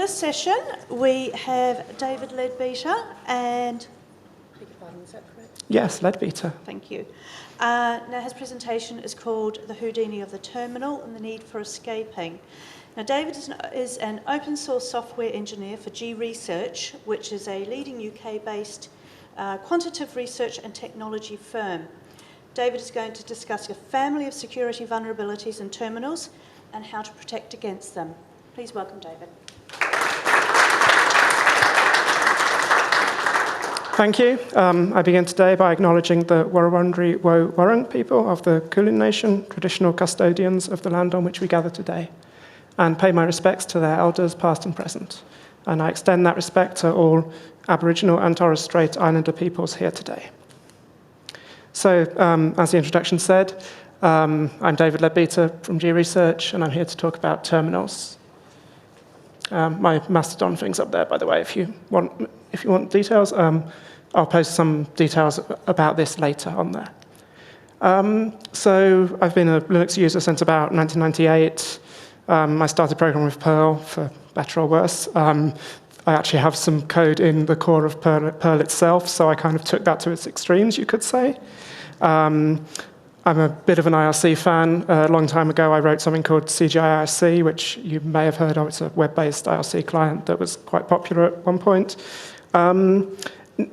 first session, we have David Leadbeater and... Beg your pardon, is that correct? Yes, Leadbeater. Thank you. Now, his presentation is called The Houdini of the Terminal and the Need for Escaping. Now, David is an open source software engineer for G Research, which is a leading UK-based quantitative research and technology firm. David is going to discuss a family of security vulnerabilities in terminals and how to protect against them. Please welcome David. Thank you. I begin today by acknowledging the Wurundjeri Woi-wurrung people of the Kulin Nation, traditional custodians of the land on which we gather today, and pay my respects to their elders, past and present. And I extend that respect to all Aboriginal and Torres Strait Islander peoples here today. So, as the introduction said, I'm David Leadbeater from G Research, and I'm here to talk about terminals. My Mastodon thing's up there, by the way. If you want details, I'll post some details about this later on there. So I've been a Linux user since about 1998. I started programming with Perl, for better or worse. I actually have some code in the core of Perl itself, so I kind of took that to its extremes, you could say. I'm a bit of an IRC fan. A long time ago, I wrote something called CGI-IRC, which you may have heard of. It's a web-based IRC client that was quite popular at one point.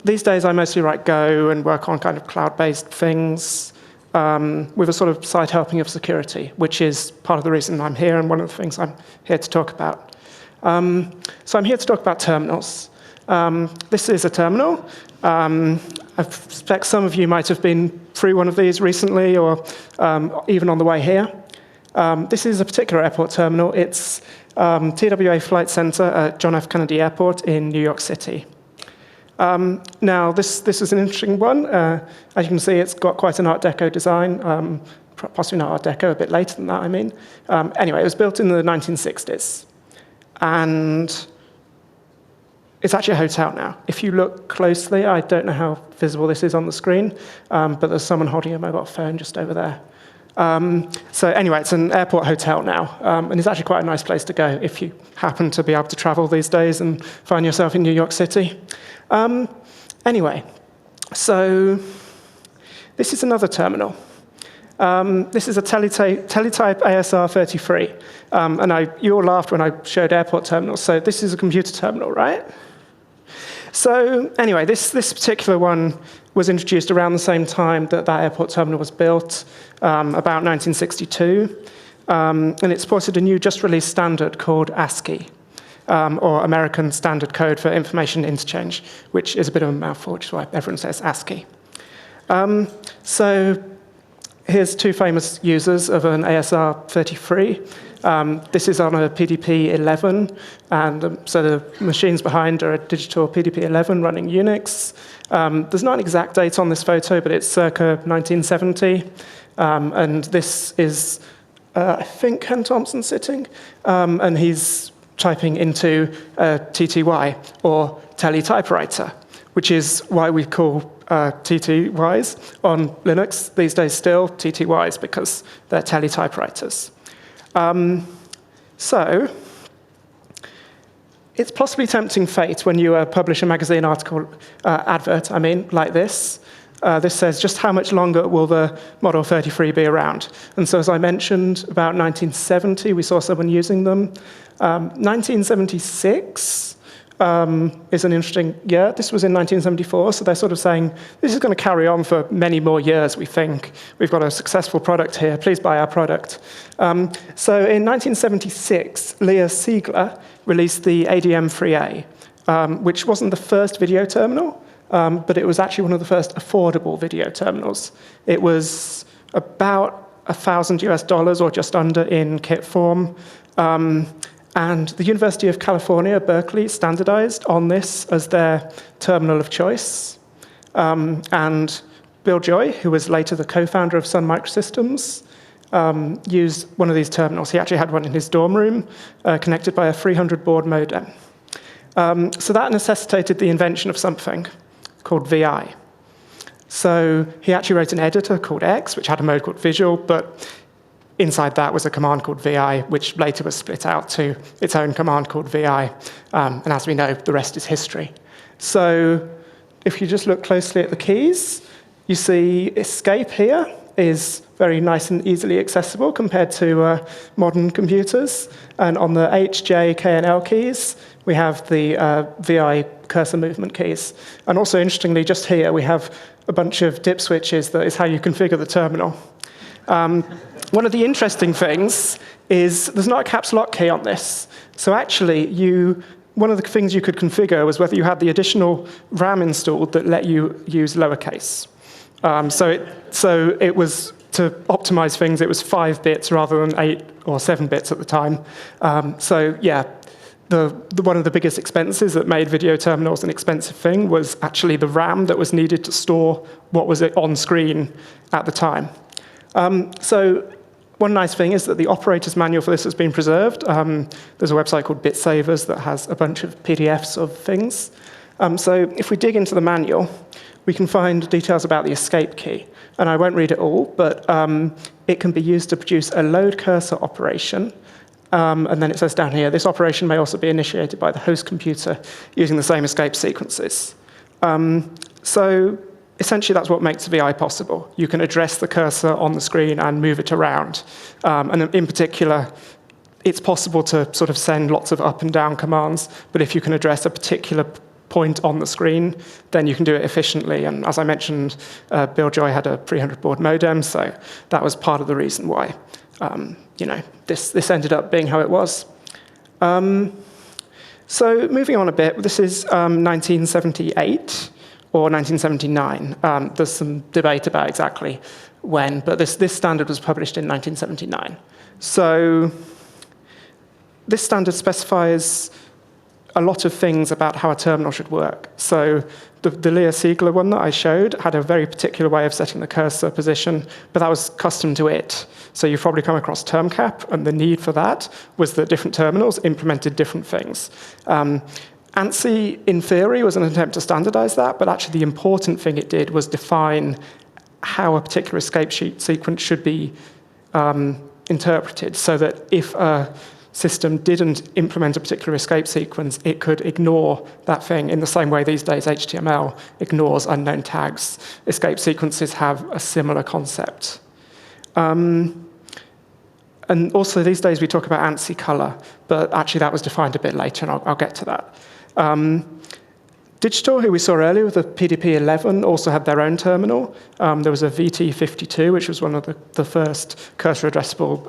These days, I mostly write Go and work on kind of cloud-based things with a sort of side helping of security, which is part of the reason I'm here and one of the things I'm here to talk about. So I'm here to talk about terminals. This is a terminal. I suspect some of you might have been through one of these recently or even on the way here. This is a particular airport terminal. It's TWA Flight Center at John F. Kennedy Airport in New York City. Now, this is an interesting one. As you can see, it's got quite an Art Deco design, possibly not Art Deco, a bit later than that, I mean. Anyway, it was built in the 1960s. And it's actually a hotel now. If you look closely, I don't know how visible this is on the screen, but there's someone holding a mobile phone just over there. So anyway, it's an airport hotel now, and it's actually quite a nice place to go if you happen to be able to travel these days and find yourself in New York City. Anyway, so this is another terminal. This is a teletype ASR33, and you all laughed when I showed airport terminals, so this is a computer terminal, right? So anyway, this particular one was introduced around the same time that airport terminal was built, about 1962, and it supported a new just-released standard called ASCII, or American Standard Code for Information Interchange, which is a bit of a mouthful, which is why everyone says ASCII. So here's two famous users of an ASR33. This is on a PDP-11, and so the machines behind are a digital PDP-11 running Unix. There's not an exact date on this photo, but it's circa 1970. And this is, I think, Ken Thompson sitting, and he's typing into a TTY, or teletypewriter, which is why we call TTYs on Linux these days still TTYs, because they're teletypewriters. So it's possibly tempting fate when you publish a magazine article, advert, like this. This says, just how much longer will the Model 33 be around? And so as I mentioned, about 1970, we saw someone using them. 1976 is an interesting year. This was in 1974, so they're sort of saying, this is going to carry on for many more years, we think. We've got a successful product here. Please buy our product. So in 1976, Leah Siegler released the ADM3A, which wasn't the first video terminal, but it was actually one of the first affordable video terminals. It was about $1,000 or just under in kit form. And the University of California, Berkeley, standardized on this as their terminal of choice. And Bill Joy, who was later the co-founder of Sun Microsystems, used one of these terminals. He actually had one in his dorm room, connected by a 300 baud modem. So that necessitated the invention of something called VI. So he actually wrote an editor called X, which had a mode called Visual, but inside that was a command called VI, which later was split out to its own command called VI. And as we know, the rest is history. So if you just look closely at the keys, you see escape here is very nice and easily accessible compared to modern computers. And on the H, J, K, and L keys, we have the VI cursor movement keys. And also, interestingly, just here, we have a bunch of dip switches that is how you configure the terminal. One of the interesting things is there's not a caps lock key on this. So actually, one of the things you could configure was whether you had the additional RAM installed that let you use lowercase. So it was, to optimize things, it was 5 bits rather than 8 or 7 bits at the time. So yeah, one of the biggest expenses that made video terminals an expensive thing was actually the RAM that was needed to store what was on screen at the time. So one nice thing is that the operator's manual for this has been preserved. There's a website called BitSavers that has a bunch of PDFs of things. So if we dig into the manual, we can find details about the escape key. And I won't read it all, but it can be used to produce a load cursor operation. And then it says down here, this operation may also be initiated by the host computer using the same escape sequences. So essentially, that's what makes VI possible. You can address the cursor on the screen and move it around. And in particular, it's possible to sort of send lots of up and down commands, but if you can address a particular point on the screen, then you can do it efficiently. And as I mentioned, Bill Joy had a 300 baud modem, so that was part of the reason why this ended up being how it was. So moving on a bit, this is 1978 or 1979. There's some debate about exactly when, but this standard was published in 1979. So this standard specifies a lot of things about how a terminal should work. So the Leah Siegler one that I showed had a very particular way of setting the cursor position, but that was custom to it. So you've probably come across termcap, and the need for that was that different terminals implemented different things. ANSI, in theory, was an attempt to standardize that, but actually the important thing it did was define how a particular escape sequence should be interpreted, so that if a system didn't implement a particular escape sequence, it could ignore that thing in the same way these days HTML ignores unknown tags. Escape sequences have a similar concept. And also these days we talk about ANSI color, but actually that was defined a bit later, and I'll get to that. Digital, who we saw earlier with the PDP-11, also had their own terminal. There was a VT52, which was one of the first cursor-addressable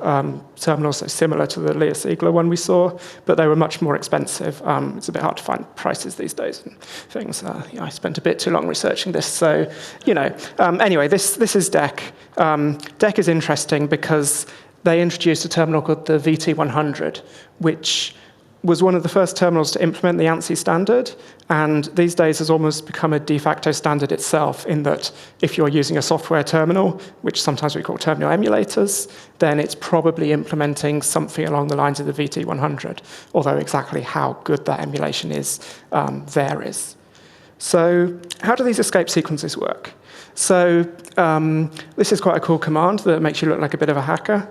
terminals, so similar to the Leah Siegler one we saw, but they were much more expensive. It's a bit hard to find prices these days and things. I spent a bit too long researching this, so, anyway, this is DEC. DEC is interesting because they introduced a terminal called the VT100, which was one of the first terminals to implement the ANSI standard, and these days has almost become a de facto standard itself, in that if you're using a software terminal, which sometimes we call terminal emulators, then it's probably implementing something along the lines of the VT100, although exactly how good that emulation is varies. So how do these escape sequences work? So this is quite a cool command that makes you look like a bit of a hacker.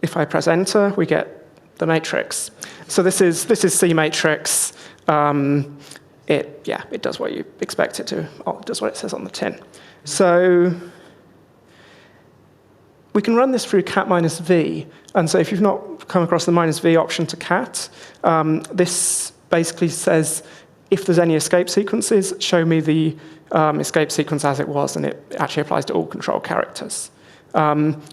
If I press enter, we get the matrix. So this is C matrix. It does what you expect it to. Oh, it does what it says on the tin. So we can run this through cat -v. And so if you've not come across the -v option to cat, this basically says, if there's any escape sequences, show me the escape sequence as it was, and it actually applies to all control characters.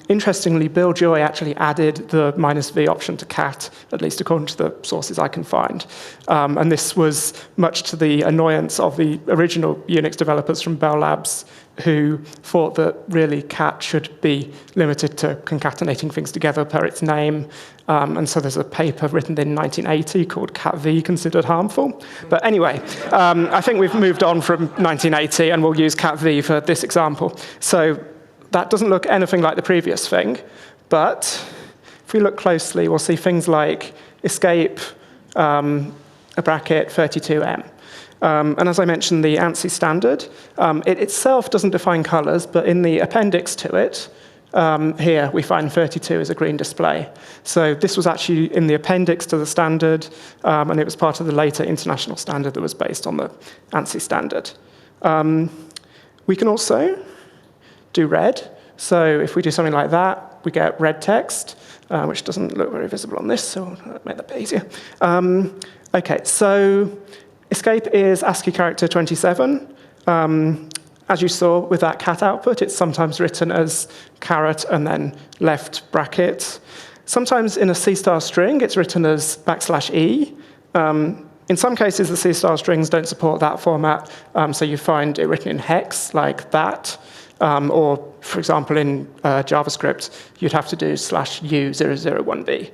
Interestingly, Bill Joy actually added the -v option to cat, at least according to the sources I can find. And this was much to the annoyance of the original Unix developers from Bell Labs, who thought that really cat should be limited to concatenating things together per its name. And so there's a paper written in 1980 called Cat V Considered Harmful. But anyway, I think we've moved on from 1980, and we'll use Cat V for this example. So that doesn't look anything like the previous thing, but if we look closely, we'll see things like escape, a bracket, 32M. And as I mentioned, the ANSI standard, it itself doesn't define colors, but in the appendix to it, here we find 32 as a green display. So this was actually in the appendix to the standard, and it was part of the later international standard that was based on the ANSI standard. We can also do red. So if we do something like that, we get red text, which doesn't look very visible on this, so I'll make that a bit easier. OK, so escape is ASCII character 27. As you saw with that cat output, it's sometimes written as caret and then left bracket. Sometimes in a C* string, it's written as \E. In some cases, the C* strings don't support that format, so you find it written in hex like that. Or, for example, in JavaScript, you'd have to do /u001b.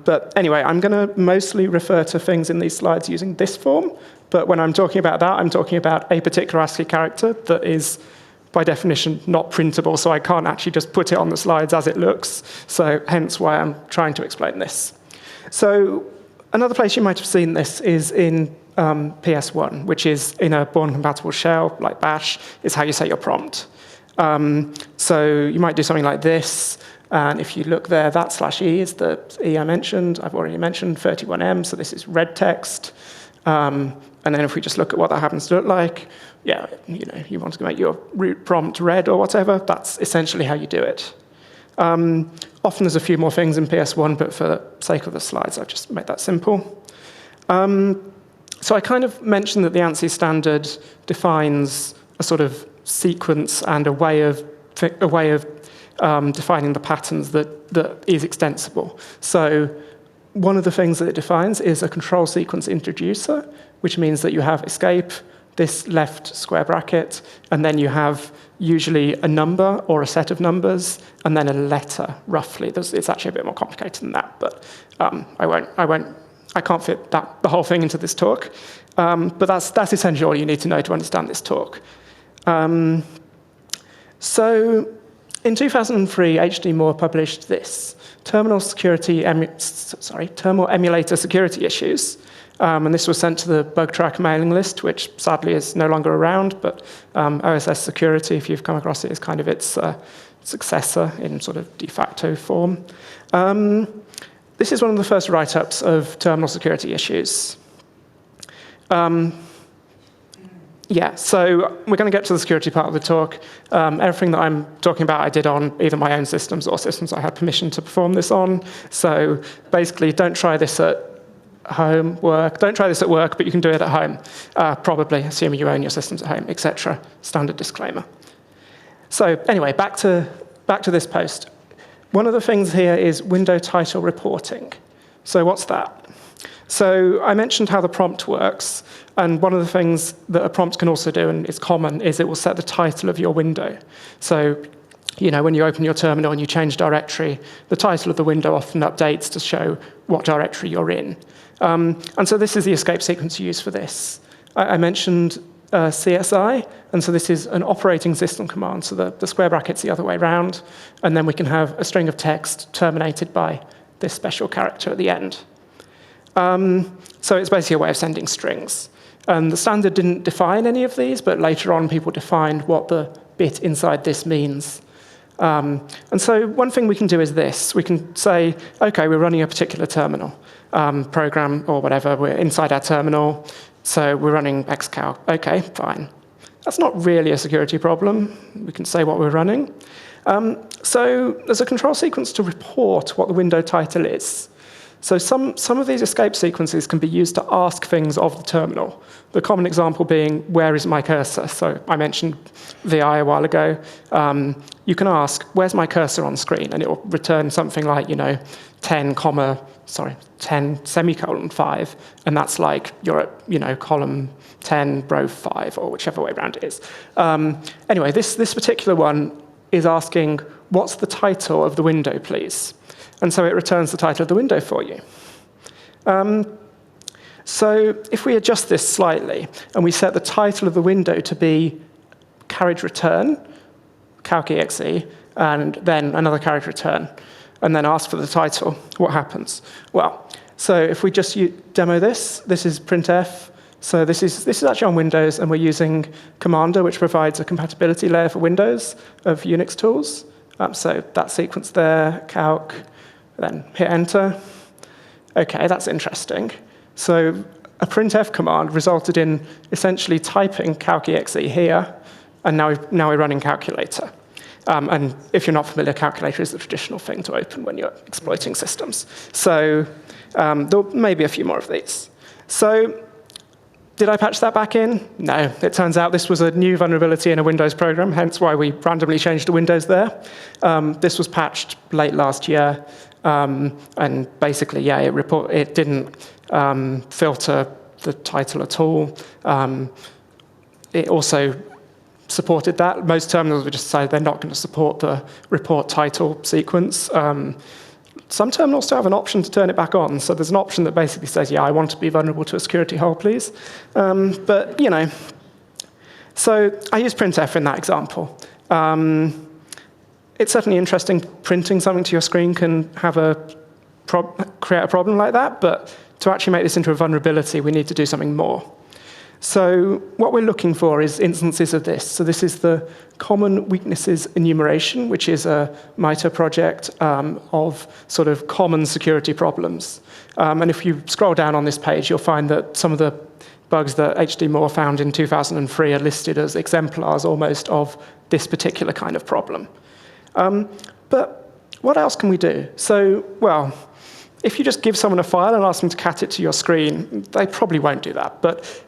But anyway, I'm going to mostly refer to things in these slides using this form. But when I'm talking about that, I'm talking about a particular ASCII character that is, by definition, not printable. So I can't actually just put it on the slides as it looks. So hence why I'm trying to explain this. So another place you might have seen this is in PS1, which is in a born-compatible shell, like bash, is how you set your prompt. So you might do something like this. And if you look there, that /E is the E I mentioned. I've already mentioned 31M, so this is red text. And then if we just look at what that happens to look like, yeah, you want to make your root prompt red or whatever, that's essentially how you do it. Often there's a few more things in PS1, but for the sake of the slides, I've just made that simple. So I kind of mentioned that the ANSI standard defines a sort of sequence and a way of defining the patterns that is extensible. So one of the things that it defines is a control sequence introducer, which means that you have escape, this left square bracket, and then you have usually a number or a set of numbers, and then a letter, roughly. It's actually a bit more complicated than that, but I can't fit the whole thing into this talk. But that's essentially all you need to know to understand this talk. So in 2003, H.D. Moore published this, Terminal Emulator Security Issues. And this was sent to the bug tracker mailing list, which sadly is no longer around, but OSS Security, if you've come across it, is kind of its successor in sort of de facto form. This is one of the first write-ups of terminal security issues. Yeah, so we're going to get to the security part of the talk. Everything that I'm talking about I did on either my own systems or systems I had permission to perform this on. So basically, don't try this at don't try this at work, but you can do it at home, probably, assuming you own your systems at home, etc. Standard disclaimer. So anyway, back to this post. One of the things here is window title reporting. So what's that? So I mentioned how the prompt works, and one of the things that a prompt can also do, and is common, is it will set the title of your window. So when you open your terminal and you change directory, the title of the window often updates to show what directory you're in. And so this is the escape sequence you use for this. I mentioned CSI, and so this is an operating system command, so the square bracket's the other way around, and then we can have a string of text terminated by this special character at the end. So it's basically a way of sending strings. And the standard didn't define any of these, but later on people defined what the bit inside this means. And so one thing we can do is this. We can say, OK, we're running a particular terminal program or whatever. We're inside our terminal, so we're running xcal. OK, fine. That's not really a security problem. We can say what we're running. So there's a control sequence to report what the window title is. So some of these escape sequences can be used to ask things of the terminal. The common example being, where is my cursor? So I mentioned VI a while ago. You can ask, where's my cursor on screen? And it will return something like, 10 semicolon 5. And that's like you're at, column 10, row 5, or whichever way around it is. Anyway, this particular one is asking, what's the title of the window, please? And so it returns the title of the window for you. So if we adjust this slightly, and we set the title of the window to be carriage return, calc.exe, and then another carriage return, and then ask for the title, what happens? Well, so if we just demo this is printf. So this is actually on Windows, and we're using Commander, which provides a compatibility layer for Windows of Unix tools. So that sequence there, calc, then hit enter. OK, that's interesting. So a printf command resulted in essentially typing calc.exe here, and now we're running calculator. And if you're not familiar, calculator is the traditional thing to open when you're exploiting systems. So there may be a few more of these. So did I patch that back in? No. It turns out this was a new vulnerability in a Windows program, hence why we randomly changed the Windows there. This was patched late last year. And basically, yeah, it didn't filter the title at all. It also supported that. Most terminals would just decide they're not going to support the report title sequence. Some terminals still have an option to turn it back on. So there's an option that basically says, yeah, I want to be vulnerable to a security hole, please. But, you know, so I use printf in that example. It's certainly interesting. Printing something to your screen can have create a problem like that. But to actually make this into a vulnerability, we need to do something more. So what we're looking for is instances of this. So this is the common weaknesses enumeration, which is a MITRE project of sort of common security problems. And if you scroll down on this page, you'll find that some of the bugs that H.D. Moore found in 2003 are listed as exemplars almost of this particular kind of problem. But what else can we do? So, well, if you just give someone a file and ask them to cat it to your screen, they probably won't do that. But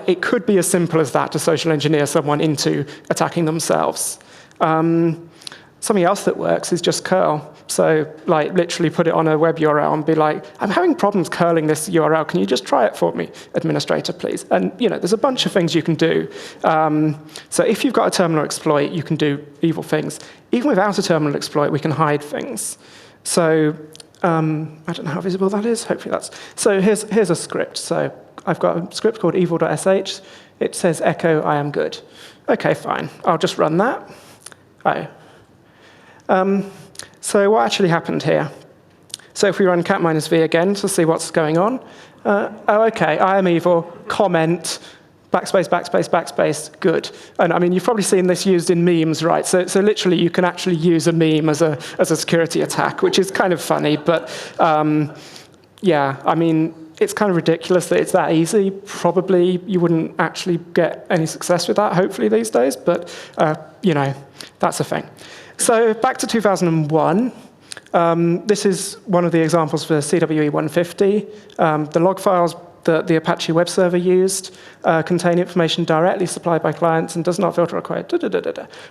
it could be as simple as that to social engineer someone into attacking themselves. Something else that works is just curl. So, literally put it on a web URL and be like, I'm having problems curling this URL. Can you just try it for me, administrator, please? And, you know, there's a bunch of things you can do. So if you've got a terminal exploit, you can do evil things. Even without a terminal exploit, we can hide things. So I don't know how visible that is. Hopefully that's... So here's a script. So I've got a script called evil.sh. It says echo, I am good. OK, fine. I'll just run that. So what actually happened here? So if we run cat-v again to see what's going on. OK, I am evil, comment, backspace, backspace, backspace, good. And I mean, you've probably seen this used in memes, right? So literally, you can actually use a meme as a security attack, which is kind of funny. But yeah, I mean, it's kind of ridiculous that it's that easy. Probably you wouldn't actually get any success with that, hopefully, these days. But, you know, that's a thing. So back to 2001. This is one of the examples for CWE 150. The log files that the Apache web server used contain information directly supplied by clients and does not filter required.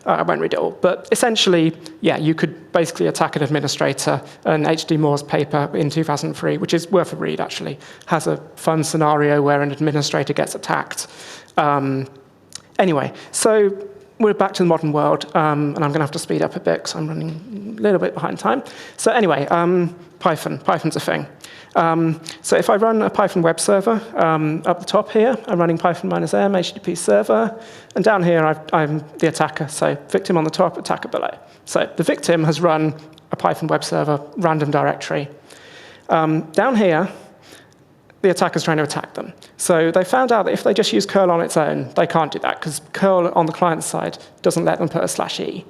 I won't read it all. But essentially, yeah, you could basically attack an administrator. And H.D. Moore's paper in 2003, which is worth a read, actually, has a fun scenario where an administrator gets attacked. Anyway, so we're back to the modern world, and I'm going to have to speed up a bit because I'm running a little bit behind time. So anyway, Python. Python's a thing. So if I run a Python web server, up the top here, I'm running Python -m, HTTP server, and down here I'm the attacker, so victim on the top, attacker below. So the victim has run a Python web server, random directory. Down here, the attacker's trying to attack them. So they found out that if they just use curl on its own, they can't do that, because curl on the client side doesn't let them put a /e.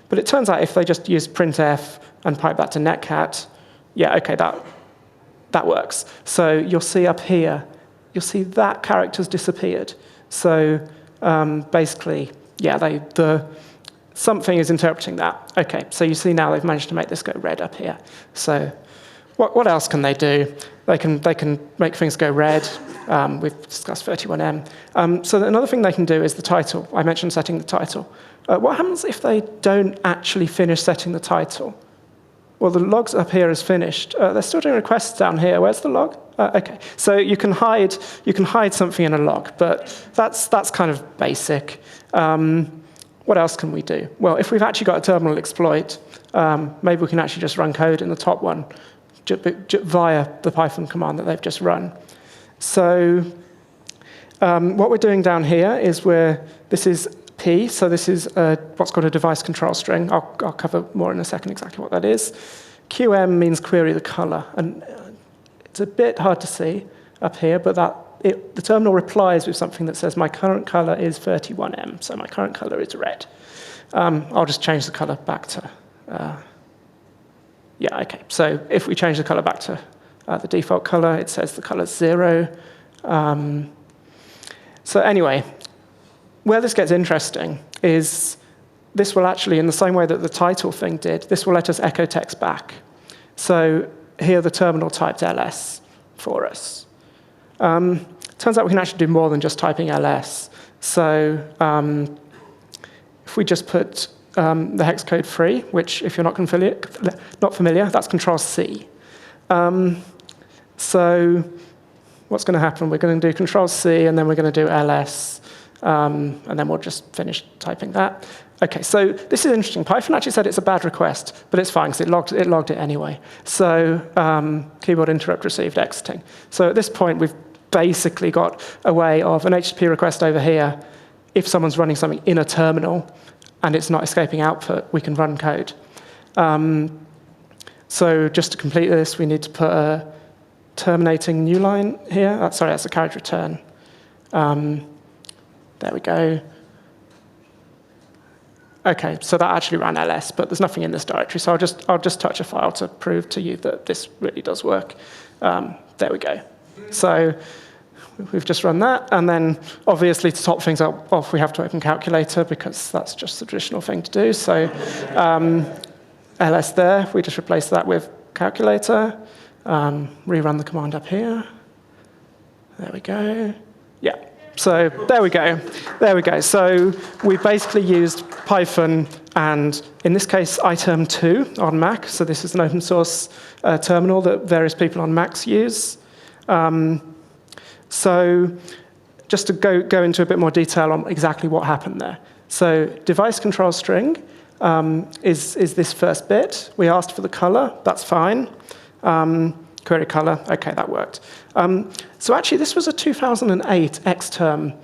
But it turns out if they just use printf and pipe that to netcat, yeah, OK, that works. So you'll see up here, you'll see that character's disappeared. So basically, yeah, something is interpreting that. OK, so you see now they've managed to make this go red up here. So what else can they do? They can make things go red. We've discussed 31M. So another thing they can do is the title. I mentioned setting the title. What happens if they don't actually finish setting the title? Well, the logs up here is finished. They're still doing requests down here. Where's the log? OK. So you can hide something in a log, but that's kind of basic. What else can we do? Well, if we've actually got a terminal exploit, maybe we can actually just run code in the top one via the Python command that they've just run. So what we're doing down here is this is P, so this is what's called a device control string. I'll cover more in a second exactly what that is. QM means query the color, and it's a bit hard to see up here, but the terminal replies with something that says my current color is 31M, so my current color is red. I'll just change the color back to Yeah, OK. So if we change the color back to the default color, it says the color's 0. So anyway, where this gets interesting is this will actually, in the same way that the title thing did, this will let us echo text back. So here the terminal typed ls for us. Turns out we can actually do more than just typing ls. So if we just put the hex code free, which if you're not familiar, that's Control-C. So what's going to happen? We're going to do Control-C, and then we're going to do ls, and then we'll just finish typing that. OK, so this is interesting. Python actually said it's a bad request, but it's fine, because it logged it anyway. So keyboard interrupt received exiting. So at this point, we've basically got a way of an HTTP request over here. If someone's running something in a terminal and it's not escaping output, we can run code. So just to complete this, we need to put a terminating new line here. Sorry, that's a carriage return. There we go. OK, so that actually ran ls, but there's nothing in this directory. So I'll just touch a file to prove to you that this really does work. There we go. So we've just run that. And then, obviously, to top things off, we have to open calculator, because that's just the traditional thing to do. So ls there, we just replace that with calculator. Rerun the command up here. There we go. Yeah. So there we go. There we go. So we basically used Python and, in this case, iTerm2 on Mac. So this is an open source terminal that various people on Macs use. So just to go into a bit more detail on exactly what happened there. So device control string is this first bit. We asked for the color. That's fine. Query color. OK, that worked. So actually, this was a 2008 xterm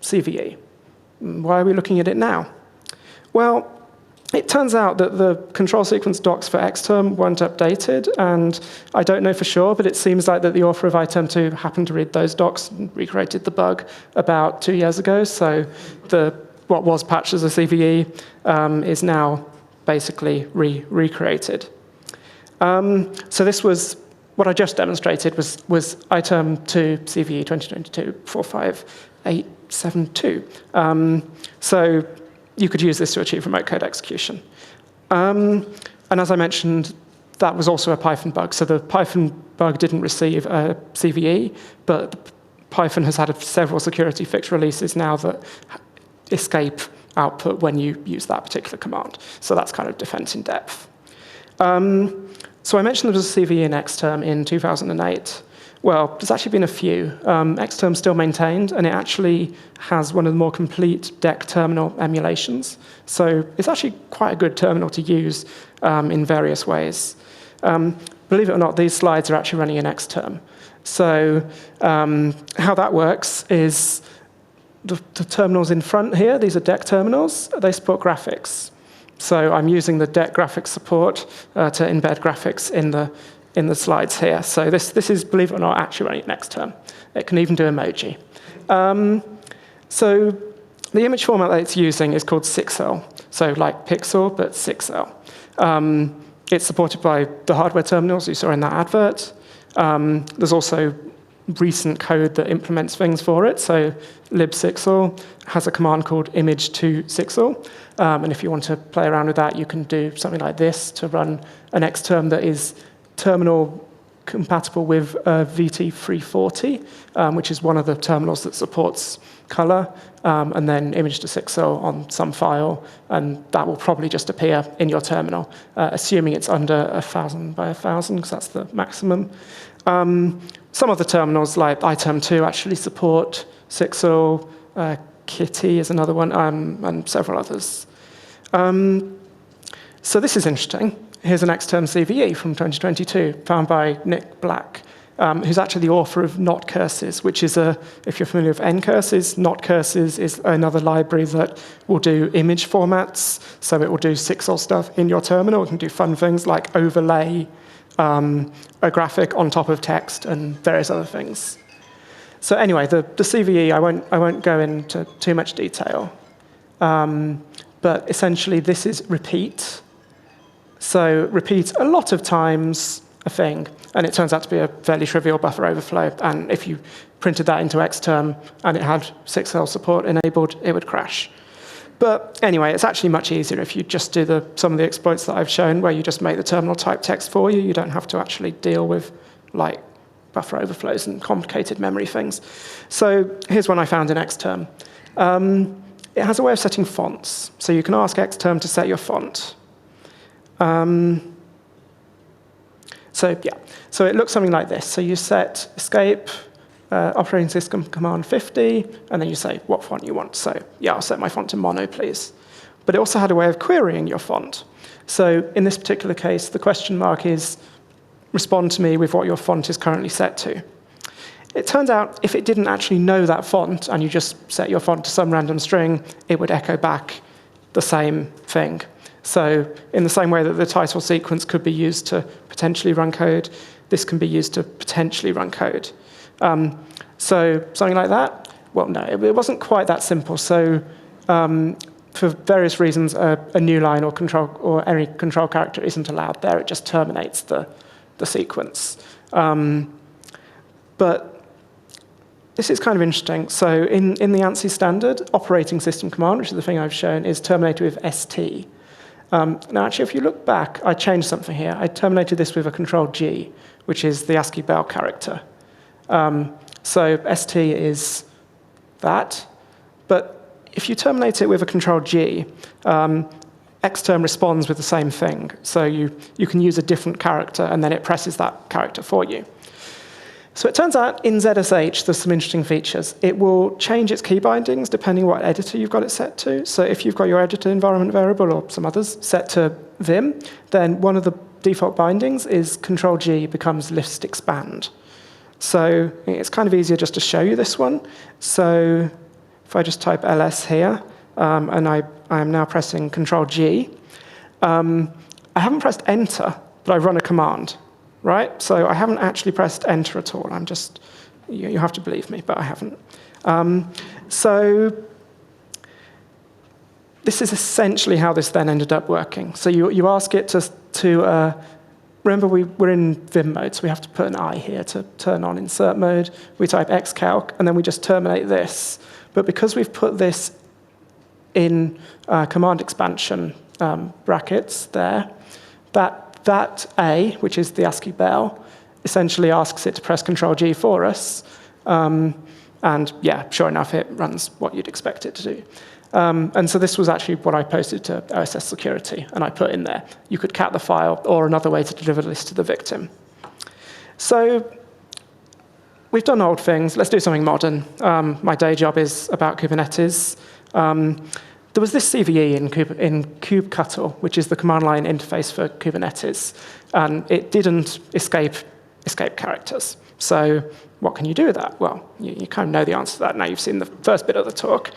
CVE. Why are we looking at it now? Well, it turns out that the control sequence docs for xterm weren't updated, and I don't know for sure, but it seems like that the author of iTerm2 happened to read those docs and recreated the bug about 2 years ago. So what was patched as a CVE is now basically recreated. So this was what I just demonstrated was iTerm2 CVE 2022-45872. So you could use this to achieve remote code execution. And as I mentioned, that was also a Python bug. So the Python bug didn't receive a CVE, but Python has had several security fix releases now that escape output when you use that particular command. So that's kind of defense in depth. So I mentioned there was a CVE in xterm in 2008. Well, there's actually been a few. Xterm's still maintained, and it actually has one of the more complete DEC terminal emulations. So it's actually quite a good terminal to use in various ways. Believe it or not, these slides are actually running in xterm. So how that works is the terminals in front here, these are DEC terminals, they support graphics. So I'm using the DEC graphics support to embed graphics in the slides here. So this is, believe it or not, actually running next term. It can even do emoji. So the image format that it's using is called 6L. So like pixel, but 6L. It's supported by the hardware terminals you saw in that advert. There's also recent code that implements things for it. So libsixel has a command called image2sixel. And if you want to play around with that, you can do something like this to run an xterm that is terminal compatible with VT340, which is one of the terminals that supports color, and then image2sixel on some file, and that will probably just appear in your terminal, assuming it's under 1,000 by 1,000, because that's the maximum. Some of the terminals, like iTerm2, actually support Sixel, Kitty is another one, and several others. So this is interesting. Here's an xterm CVE from 2022, found by Nick Black, who's actually the author of Not Curses, which is if you're familiar with ncurses, Not Curses is another library that will do image formats. So it will do Sixel stuff in your terminal. It can do fun things like overlay a graphic on top of text and various other things. So anyway, the CVE, I won't go into too much detail. But essentially, this is repeat. So repeat a lot of times a thing, and it turns out to be a fairly trivial buffer overflow. And if you printed that into Xterm and it had 6L support enabled, it would crash. But anyway, it's actually much easier if you just do some of the exploits that I've shown, where you just make the terminal type text for you. You don't have to actually deal with like buffer overflows and complicated memory things. So here's one I found in Xterm. It has a way of setting fonts. So you can ask Xterm to set your font. So it looks something like this. So you set escape operating system command 50, and then you say what font you want. So yeah, I'll set my font to mono, please. But it also had a way of querying your font. So in this particular case, the question mark is respond to me with what your font is currently set to. It turns out if it didn't actually know that font and you just set your font to some random string, it would echo back the same thing. So in the same way that the title sequence could be used to potentially run code, this can be used to potentially run code. So something like that? Well, no, it wasn't quite that simple. So for various reasons, a new line or any control character isn't allowed there. It just terminates the sequence. But this is kind of interesting. So in the ANSI standard, operating system command, which is the thing I've shown, is terminated with ST. Now, actually, if you look back, I changed something here. I terminated this with a control G, which is the ASCII bell character. So ST is that. But if you terminate it with a control G, Xterm responds with the same thing. So you can use a different character, and then it presses that character for you. So it turns out in ZSH, there's some interesting features. It will change its key bindings depending what editor you've got it set to. So if you've got your editor environment variable or some others set to Vim, then one of the default bindings is Control G becomes list expand. So it's kind of easier just to show you this one. So if I just type ls here, and I am now pressing Control G, I haven't pressed enter, but I've run a command. Right? So I haven't actually pressed enter at all. I'm just, you have to believe me, but I haven't. So this is essentially how this then ended up working. So you ask it to remember we're in Vim mode, so we have to put an I here to turn on insert mode. We type xcalc, and then we just terminate this. But because we've put this in command expansion brackets there, that A, which is the ASCII bell, essentially asks it to press Control G for us. And yeah, sure enough, it runs what you'd expect it to do. And so this was actually what I posted to OSS security, and I put in there. You could cat the file, or another way to deliver this to the victim. So we've done old things. Let's do something modern. My day job is about Kubernetes. There was this CVE in kubectl, which is the command line interface for Kubernetes, and it didn't escape characters. So what can you do with that? Well, you kind of know the answer to that now. You've seen the first bit of the talk.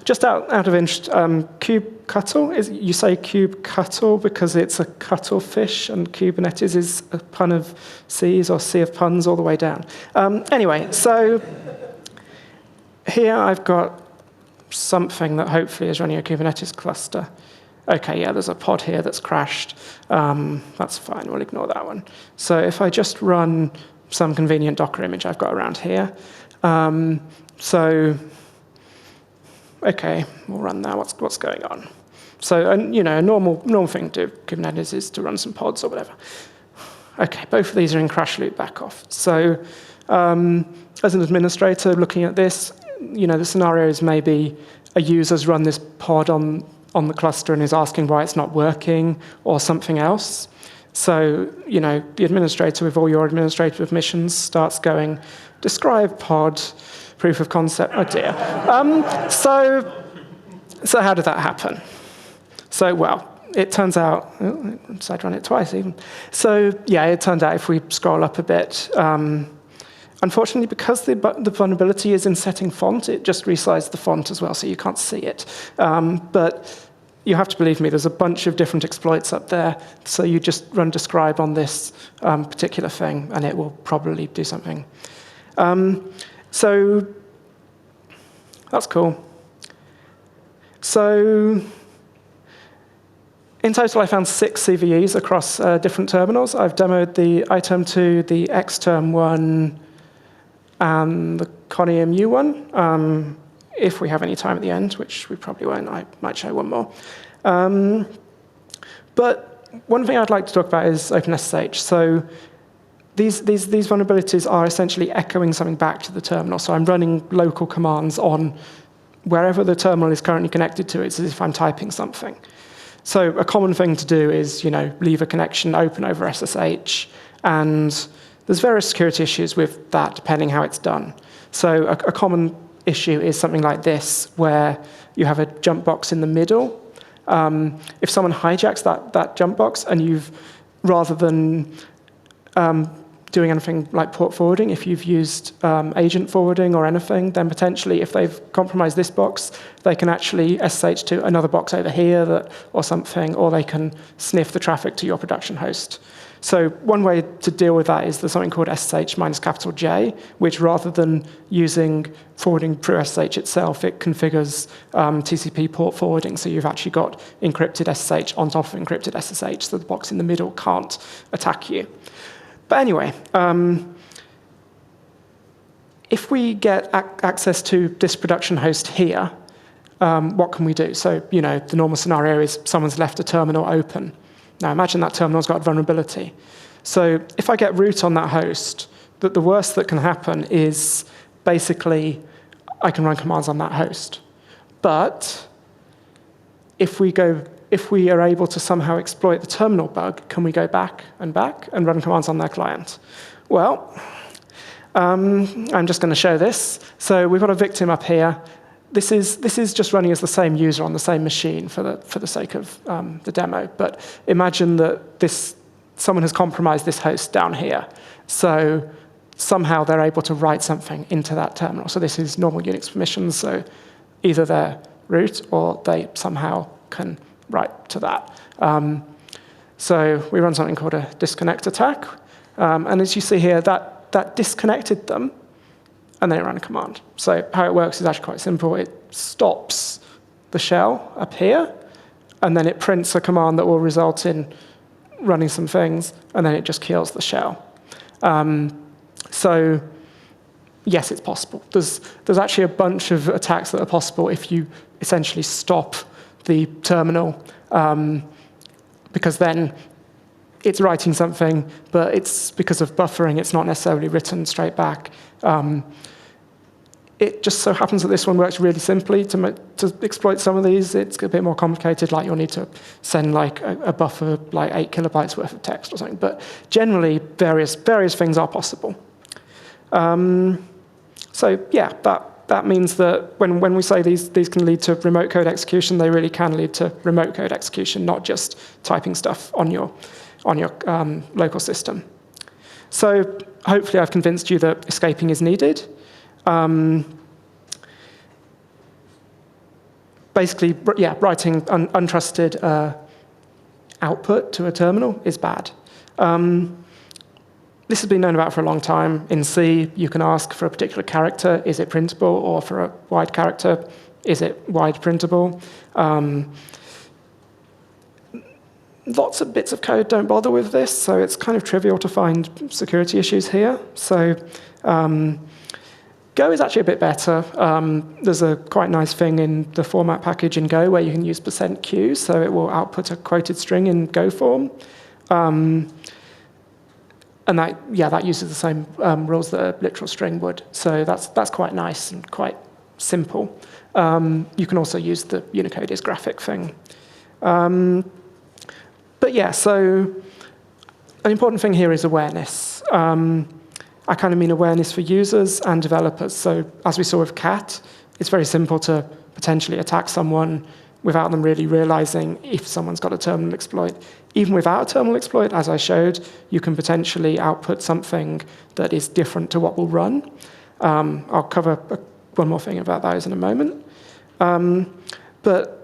Just out of interest, kubectl, you say kubectl because it's a cuttlefish, and Kubernetes is a pun of C's or sea of puns all the way down. Anyway, so here I've got something that hopefully is running a Kubernetes cluster. Okay, yeah, there's a pod here that's crashed. That's fine, we'll ignore that one. So if I just run some convenient Docker image I've got around here. Okay, we'll run that. What's going on? So, a normal thing to Kubernetes is to run some pods or whatever. Okay, both of these are in crash loop backoff. So, as an administrator looking at this, the scenario is maybe a user's run this pod on the cluster and is asking why it's not working or something else. So, the administrator with all your administrative permissions starts going, describe pod, proof of concept, oh dear. So how did that happen? So, well, it turns out, so I'd run it twice even. So, yeah, it turned out if we scroll up a bit, unfortunately, because the vulnerability is in setting font, it just resized the font as well, so you can't see it. But you have to believe me, there's a bunch of different exploits up there, so you just run describe on this particular thing, and it will probably do something. So that's cool. So In total, I found 6 CVEs across different terminals. I've demoed the iTerm2, the xterm1, and the ConEMU one. If we have any time at the end, which we probably won't, I might show one more. But one thing I'd like to talk about is OpenSSH. So these vulnerabilities are essentially echoing something back to the terminal. So I'm running local commands on wherever the terminal is currently connected to. It's as if I'm typing something. So a common thing to do is, leave a connection open over SSH, and there's various security issues with that, depending how it's done. So a common issue is something like this, where you have a jump box in the middle. If someone hijacks that jump box, and you've, rather than doing anything like port forwarding, if you've used agent forwarding or anything, then potentially if they've compromised this box, they can actually SSH to another box over here or something, or they can sniff the traffic to your production host. So one way to deal with that is there's something called SSH-J, which rather than using forwarding through SSH itself, it configures TCP port forwarding. So you've actually got encrypted SSH on top of encrypted SSH, so the box in the middle can't attack you. But anyway, if we get access to this production host here, what can we do? So, the normal scenario is someone's left a terminal open. Now, imagine that terminal's got a vulnerability. So if I get root on that host, the worst that can happen is basically I can run commands on that host. But if we are able to somehow exploit the terminal bug, can we go back and run commands on their client? Well, I'm just going to show this. So we've got a victim up here. This is just running as the same user on the same machine for the sake of the demo. But imagine that someone has compromised this host down here. So somehow they're able to write something into that terminal. So this is normal Unix permissions. So either they're root or they somehow can write to that. So we run something called a disconnect attack. And as you see here, that disconnected them, and then it ran a command. So how it works is actually quite simple. It stops the shell up here, and then it prints a command that will result in running some things, and then it just kills the shell. So yes, it's possible. There's actually a bunch of attacks that are possible if you essentially stop the terminal, because then it's writing something, but it's because of buffering, it's not necessarily written straight back. It just so happens that this one works really simply to exploit some of these. It's a bit more complicated, like you'll need to send like a buffer, like 8 kilobytes worth of text or something. But generally, various things are possible. So yeah, that means that when we say these can lead to remote code execution, they really can lead to remote code execution, not just typing stuff on your local system. So hopefully I've convinced you that escaping is needed. Basically, yeah, writing untrusted output to a terminal is bad. This has been known about for a long time. In C, you can ask for a particular character, is it printable? Or for a wide character, is it wide printable? Lots of bits of code don't bother with this, so it's kind of trivial to find security issues here. So Go is actually a bit better. There's a quite nice thing in the format package in Go where you can use %q, so it will output a quoted string in Go form. And that uses the same rules that a literal string would. So that's quite nice and quite simple. You can also use the Unicode is graphic thing. But yeah, so an important thing here is awareness. I kind of mean awareness for users and developers. So as we saw with cat, it's very simple to potentially attack someone without them really realizing if someone's got a terminal exploit. Even without a terminal exploit, as I showed, you can potentially output something that is different to what will run. I'll cover one more thing about those in a moment. But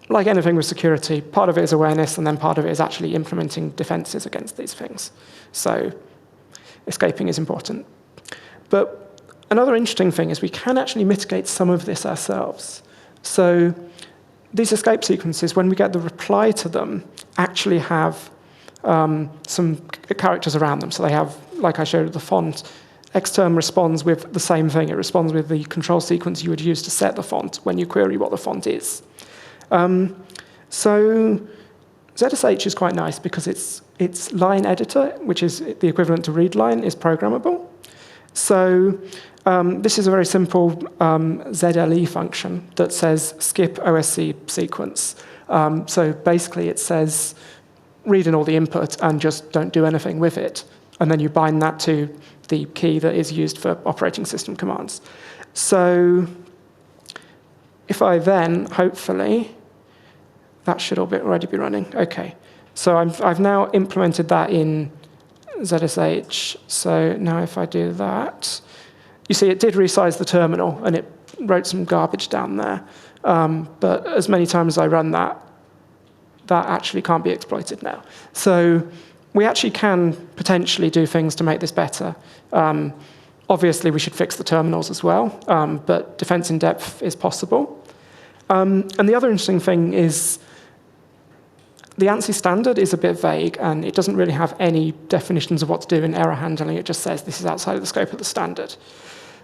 like anything with security, part of it is awareness, and then part of it is actually implementing defenses against these things. So escaping is important. But another interesting thing is we can actually mitigate some of this ourselves. So these escape sequences, when we get the reply to them, actually have some characters around them. So they have, like I showed, the font. Xterm responds with the same thing. It responds with the control sequence you would use to set the font when you query what the font is. So ZSH is quite nice because its line editor, which is the equivalent to read line, is programmable. So this is a very simple ZLE function that says skip OSC sequence. So basically it says read in all the input and just don't do anything with it. And then you bind that to the key that is used for operating system commands. So if I then, hopefully, that should already be running. OK. So I've now implemented that in ZSH. So now if I do that, you see it did resize the terminal, and it wrote some garbage down there. But as many times as I run that, that actually can't be exploited now. So we actually can potentially do things to make this better. Obviously, we should fix the terminals as well, but defense in depth is possible. And the other interesting thing is the ANSI standard is a bit vague, and it doesn't really have any definitions of what to do in error handling. It just says this is outside of the scope of the standard.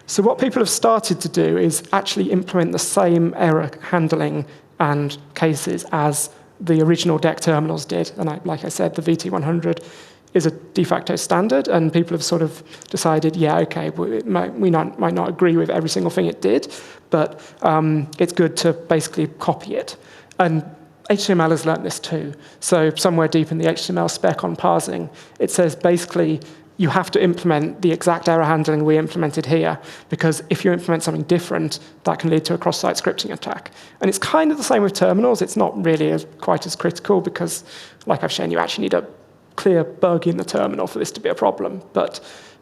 So what people have started to do is actually implement the same error handling and cases as the original DEC terminals did. And like I said, the VT100 is a de facto standard, and people have sort of decided, yeah, OK, we might not agree with every single thing it did, but it's good to basically copy it. And HTML has learned this too. So somewhere deep in the HTML spec on parsing, it says basically you have to implement the exact error handling we implemented here, because if you implement something different, that can lead to a cross-site scripting attack. And it's kind of the same with terminals. It's not really quite as critical because, like I've shown, you actually need a clear bug in the terminal for this to be a problem. But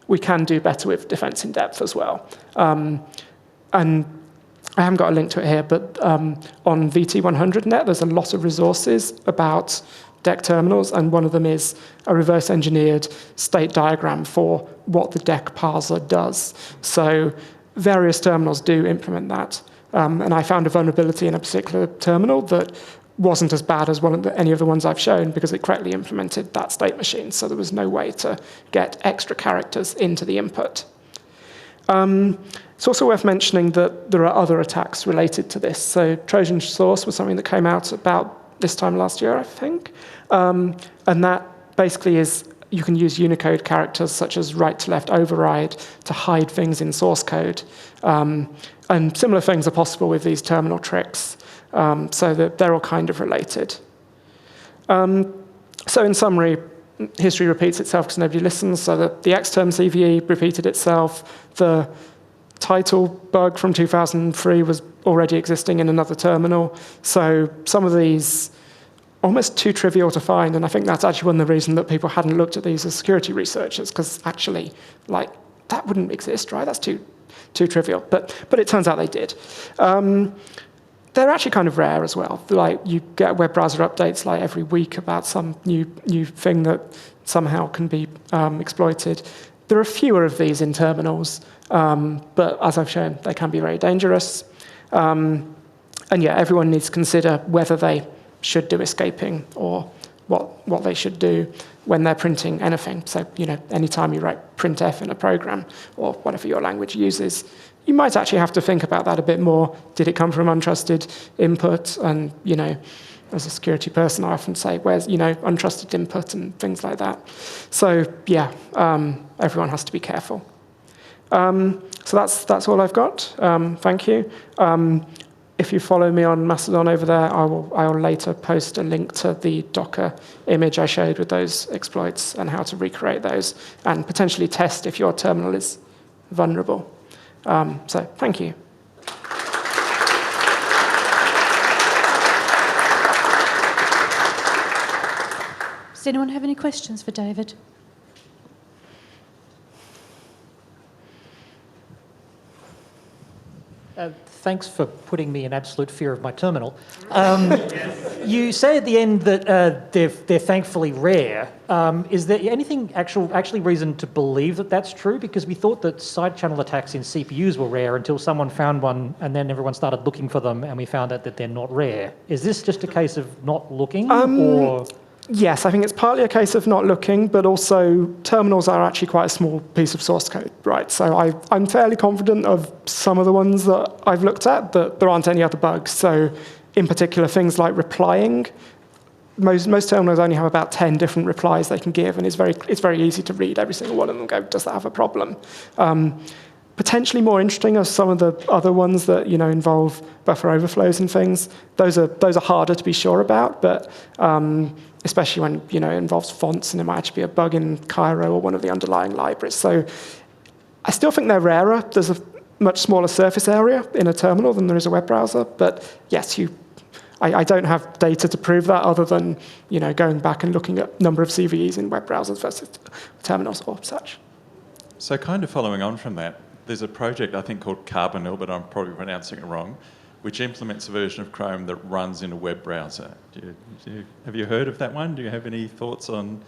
we can do better with defense in depth as well. And I haven't got a link to it here, but on VT100net, there's a lot of resources about DEC terminals, and one of them is a reverse-engineered state diagram for what the DEC parser does. So various terminals do implement that. And I found a vulnerability in a particular terminal that wasn't as bad as any of the ones I've shown because it correctly implemented that state machine. So there was no way to get extra characters into the input. It's also worth mentioning that there are other attacks related to this. So Trojan Source was something that came out about this time last year, I think. And that basically is you can use Unicode characters such as right-to-left override to hide things in source code. And similar things are possible with these terminal tricks, so that they're all kind of related. So in summary, history repeats itself because nobody listens. So the Xterm CVE repeated itself. The title bug from 2003 was already existing in another terminal. So some of these almost too trivial to find, and I think that's actually one of the reasons that people hadn't looked at these as security researchers, because actually, like, that wouldn't exist, right? That's too trivial. But it turns out they did. They're actually kind of rare as well. Like, you get web browser updates like every week about some new thing that somehow can be exploited. There are fewer of these in terminals, but as I've shown, they can be very dangerous. And yeah, everyone needs to consider whether they should do escaping or what they should do when they're printing anything. So, anytime you write printf in a program or whatever your language uses, you might actually have to think about that a bit more. Did it come from untrusted input? And, as a security person, I often say, where's, untrusted input and things like that. So, yeah, everyone has to be careful. So that's all I've got. Thank you. If you follow me on Mastodon over there, I'll later post a link to the Docker image I showed with those exploits and how to recreate those and potentially test if your terminal is vulnerable. So thank you. Does anyone have any questions for David? Thanks for putting me in absolute fear of my terminal. You say at the end that they're thankfully rare. Is there anything actually reason to believe that that's true? Because we thought that side channel attacks in CPUs were rare until someone found one, and then everyone started looking for them, and we found out that they're not rare. Is this just a case of not looking, or...? Yes, I think it's partly a case of not looking, but also terminals are actually quite a small piece of source code, right? So I'm fairly confident of some of the ones that I've looked at, that there aren't any other bugs. So in particular, things like replying, most terminals only have about 10 different replies they can give, and it's very easy to read every single one of them and go, does that have a problem? Potentially more interesting are some of the other ones that involve buffer overflows and things. Those are harder to be sure about, but especially when it involves fonts, and it might actually be a bug in Cairo or one of the underlying libraries. So I still think they're rarer. There's a much smaller surface area in a terminal than there is a web browser. But yes, I don't have data to prove that other than going back and looking at number of CVEs in web browsers versus terminals or such. So kind of following on from that, there's a project I think called Carbonel, but I'm probably pronouncing it wrong, which implements a version of Chrome that runs in a web browser. Have you heard of that one? Do you have any thoughts on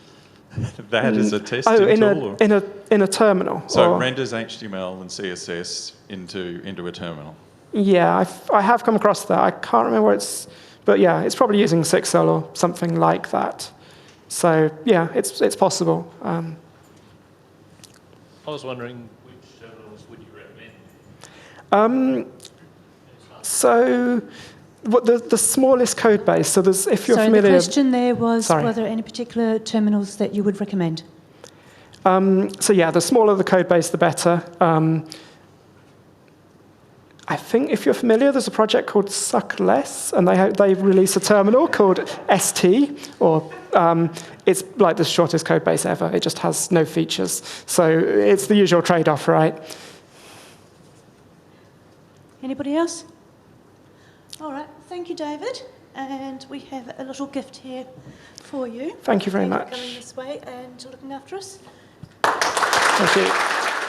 that as a testing tool? In a terminal? So it renders HTML and CSS into a terminal. Yeah, I have come across that. I can't remember what it's... But yeah, it's probably using Sixel or something like that. So yeah, it's possible. I was wondering which terminals would you recommend? So the smallest code base, so there's, if you're familiar... So the question there was, Sorry. were there any particular terminals that you would recommend? So yeah, the smaller the code base, the better. I think if you're familiar, there's a project called Suckless, and they release a terminal called ST, or it's like the shortest code base ever. It just has no features. So it's the usual trade-off, right? Anybody else? All right, thank you, David. And we have a little gift here for you. Thank you very much. Thank you for coming this way and looking after us. Thank you.